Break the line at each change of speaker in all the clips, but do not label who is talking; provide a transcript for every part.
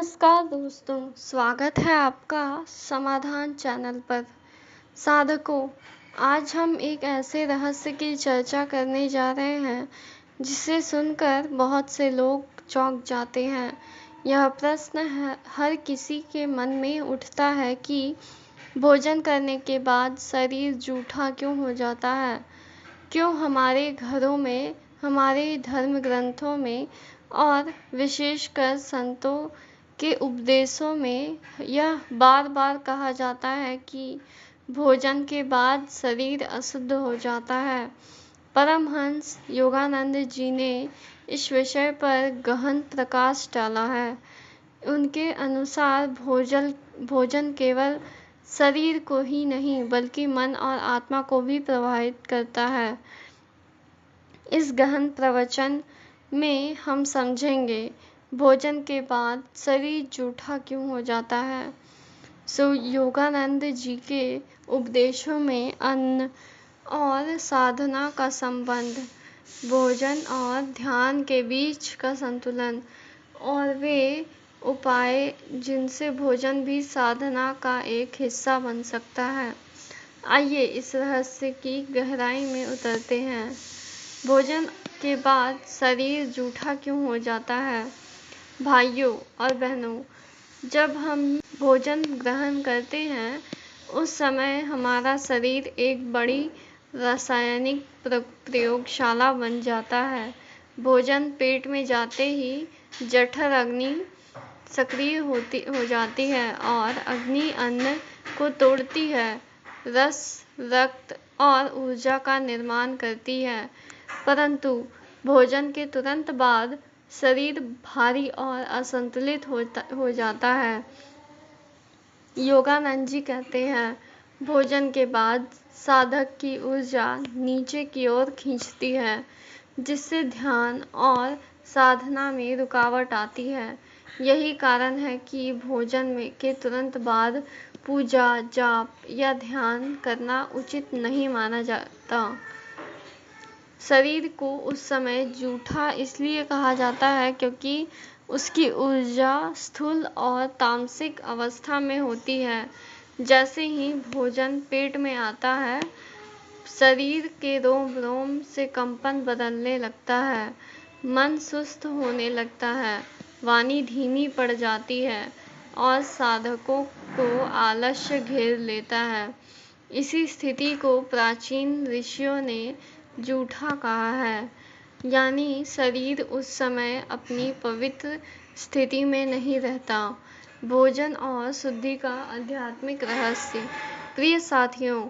नमस्कार दोस्तों, स्वागत है आपका समाधान चैनल पर। साधकों, आज हम एक ऐसे रहस्य की चर्चा करने जा रहे हैं जिसे सुनकर बहुत से लोग चौंक जाते हैं। यह प्रश्न हर किसी के मन में उठता है कि भोजन करने के बाद शरीर जूठा क्यों हो जाता है। क्यों हमारे घरों में, हमारे धर्म ग्रंथों में और विशेषकर संतों के उपदेशों में यह बार बार कहा जाता है कि भोजन के बाद शरीर अशुद्ध हो जाता है। परमहंस योगानंद जी ने इस विषय पर गहन प्रकाश डाला है। उनके अनुसार भोजन केवल शरीर को ही नहीं बल्कि मन और आत्मा को भी प्रभावित करता है। इस गहन प्रवचन में हम समझेंगे भोजन के बाद शरीर जूठा क्यों हो जाता है। योगानंद जी के उपदेशों में अन्न और साधना का संबंध, भोजन और ध्यान के बीच का संतुलन और वे उपाय जिनसे भोजन भी साधना का एक हिस्सा बन सकता है। आइए इस रहस्य की गहराई में उतरते हैं। भोजन के बाद शरीर जूठा क्यों हो जाता है। भाइयों और बहनों, जब हम भोजन ग्रहण करते हैं उस समय हमारा शरीर एक बड़ी रासायनिक प्रयोगशाला बन जाता है। भोजन पेट में जाते ही जठर अग्नि सक्रिय हो जाती है और अग्नि अन्न को तोड़ती है, रस, रक्त और ऊर्जा का निर्माण करती है। परंतु भोजन के तुरंत बाद शरीर भारी और असंतुलित हो जाता है। योगानंद जी कहते हैं, भोजन के बाद साधक की ऊर्जा नीचे की ओर खींचती है, जिससे ध्यान और साधना में रुकावट आती है। यही कारण है कि भोजन के तुरंत बाद पूजा, जाप या ध्यान करना उचित नहीं माना जाता। शरीर को उस समय जूठा इसलिए कहा जाता है क्योंकि उसकी ऊर्जा स्थूल और तामसिक अवस्था में होती है। जैसे ही भोजन पेट में आता है, शरीर के रोम रोम से कंपन बदलने लगता है, मन सुस्त होने लगता है, वाणी धीमी पड़ जाती है और साधकों को आलस्य घेर लेता है। इसी स्थिति को प्राचीन ऋषियों ने जूठा कहा है, यानी शरीर उस समय अपनी पवित्र स्थिति में नहीं रहता। भोजन और शुद्धि का आध्यात्मिक रहस्य। प्रिय साथियों,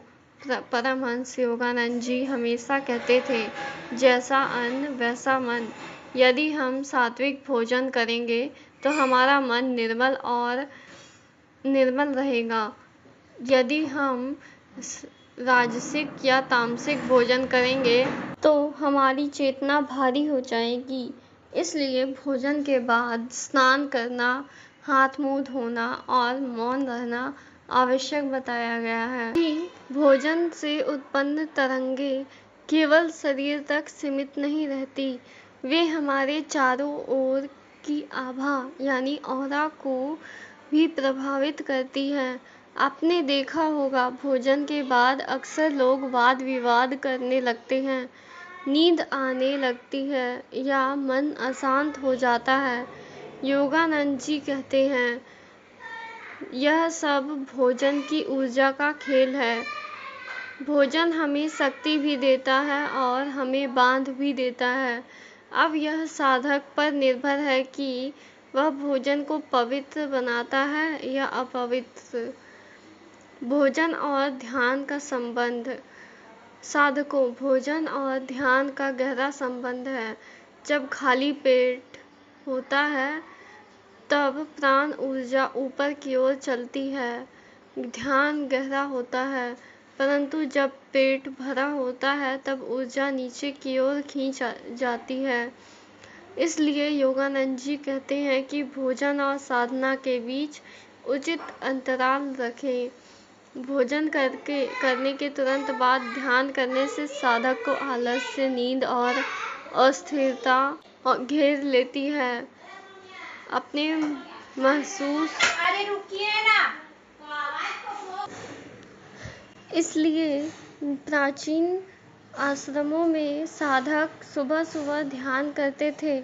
परमहंस योगानंद जी हमेशा कहते थे, जैसा अन्न वैसा मन। यदि हम सात्विक भोजन करेंगे तो हमारा मन निर्मल रहेगा। यदि हम राजसिक या तामसिक भोजन करेंगे तो हमारी चेतना भारी हो जाएगी। इसलिए भोजन के बाद स्नान करना, हाथ मुंह धोना और मौन रहना आवश्यक बताया गया है। भोजन से उत्पन्न तरंगें केवल शरीर तक सीमित नहीं रहती, वे हमारे चारों ओर की आभा यानी ऑरा को भी प्रभावित करती हैं। आपने देखा होगा, भोजन के बाद अक्सर लोग वाद विवाद करने लगते हैं, नींद आने लगती है या मन अशांत हो जाता है। योगानंद जी कहते हैं, यह सब भोजन की ऊर्जा का खेल है। भोजन हमें शक्ति भी देता है और हमें बांध भी देता है। अब यह साधक पर निर्भर है कि वह भोजन को पवित्र बनाता है या अपवित्र। भोजन और ध्यान का संबंध। साधकों, भोजन और ध्यान का गहरा संबंध है। जब खाली पेट होता है तब प्राण ऊर्जा ऊपर की ओर चलती है, ध्यान गहरा होता है। परंतु जब पेट भरा होता है तब ऊर्जा नीचे की ओर खींच जाती है। इसलिए योगानंद जी कहते हैं कि भोजन और साधना के बीच उचित अंतराल रखें। भोजन करने के तुरंत बाद ध्यान करने से साधक को आलस्य, नींद और अस्थिरता घेर लेती है। अपने महसूस।
अरे रुकिए ना।
इसलिए प्राचीन आश्रमों में साधक सुबह सुबह ध्यान करते थे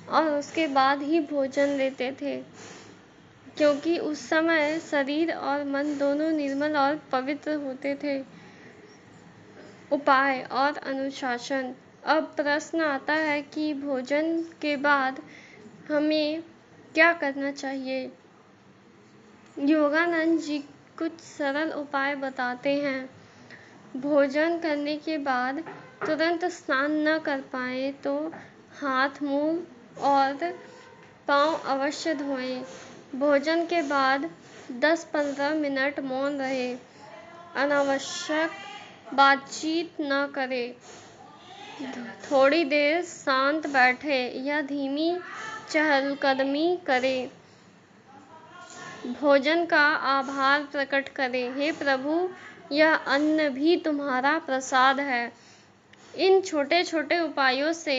और उसके बाद ही भोजन लेते थे, क्योंकि उस समय शरीर और मन दोनों निर्मल और पवित्र होते थे। उपाय और अनुशासन। अब प्रश्न आता है कि भोजन के बाद हमें क्या करना चाहिए। योगानंद जी कुछ सरल उपाय बताते हैं। भोजन करने के बाद तुरंत स्नान न कर पाए तो हाथ, मुंह और पांव अवश्य धोएं। भोजन के बाद 10-15 मिनट मौन रहे। अनावश्यक बातचीत न करें। थोड़ी देर शांत बैठे या धीमी चहलकदमी करें। भोजन का आभार प्रकट करें। हे प्रभु, यह अन्न भी तुम्हारा प्रसाद है। इन छोटे छोटे उपायों से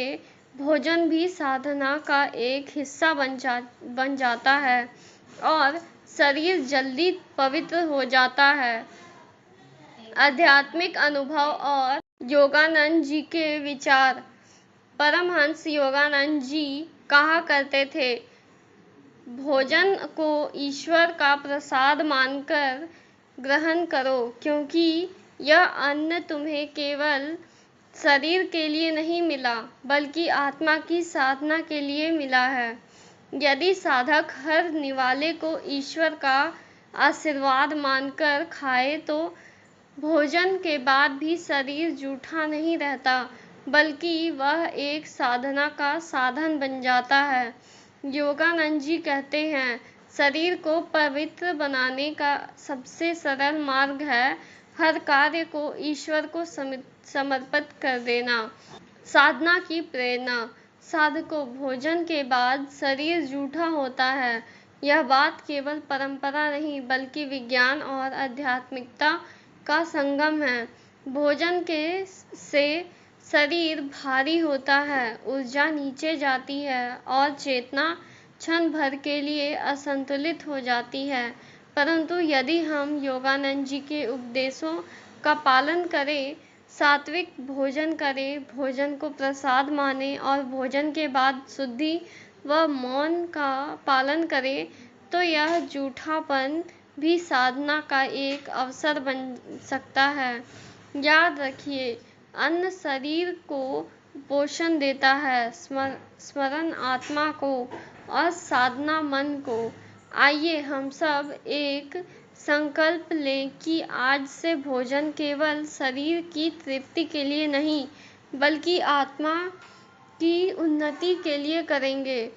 भोजन भी साधना का एक हिस्सा बन जाता है और शरीर जल्दी पवित्र हो जाता है। आध्यात्मिक अनुभव और योगानंद जी के विचार। परमहंस योगानंद जी कहा करते थे, भोजन को ईश्वर का प्रसाद मानकर ग्रहण करो, क्योंकि यह अन्न तुम्हें केवल शरीर के लिए नहीं मिला, बल्कि आत्मा की साधना के लिए मिला है। यदि साधक हर निवाले को ईश्वर का आशीर्वाद मानकर खाए तो भोजन के बाद भी शरीर जूठा नहीं रहता, बल्कि वह एक साधना का साधन बन जाता है। योगानंद जी कहते हैं, शरीर को पवित्र बनाने का सबसे सरल मार्ग है हर कार्य को ईश्वर को समर्पित कर देना। साधना की प्रेरणा। साधकों, भोजन के बाद शरीर जूठा होता है, यह बात केवल परंपरा नहीं बल्कि विज्ञान और आध्यात्मिकता का संगम है। भोजन से शरीर भारी होता है, ऊर्जा नीचे जाती है और चेतना क्षण भर के लिए असंतुलित हो जाती है। परंतु यदि हम योगानंद जी के उपदेशों का पालन करें, सात्विक भोजन करें, भोजन को प्रसाद माने और भोजन के बाद शुद्धि व मौन का पालन करें, तो यह जूठापन भी साधना का एक अवसर बन सकता है। याद रखिए, अन्न शरीर को पोषण देता है, स्मरण आत्मा को और साधना मन को। आइए हम सब एक संकल्प लें कि आज से भोजन केवल शरीर की तृप्ति के लिए नहीं, बल्कि आत्मा की उन्नति के लिए करेंगे।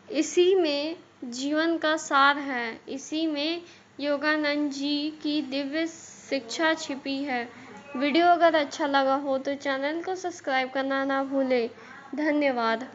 इसी में जीवन का सार है, इसी में योगानंद जी की दिव्य शिक्षा छिपी है। वीडियो अगर अच्छा लगा हो तो चैनल को सब्सक्राइब करना ना भूलें। धन्यवाद।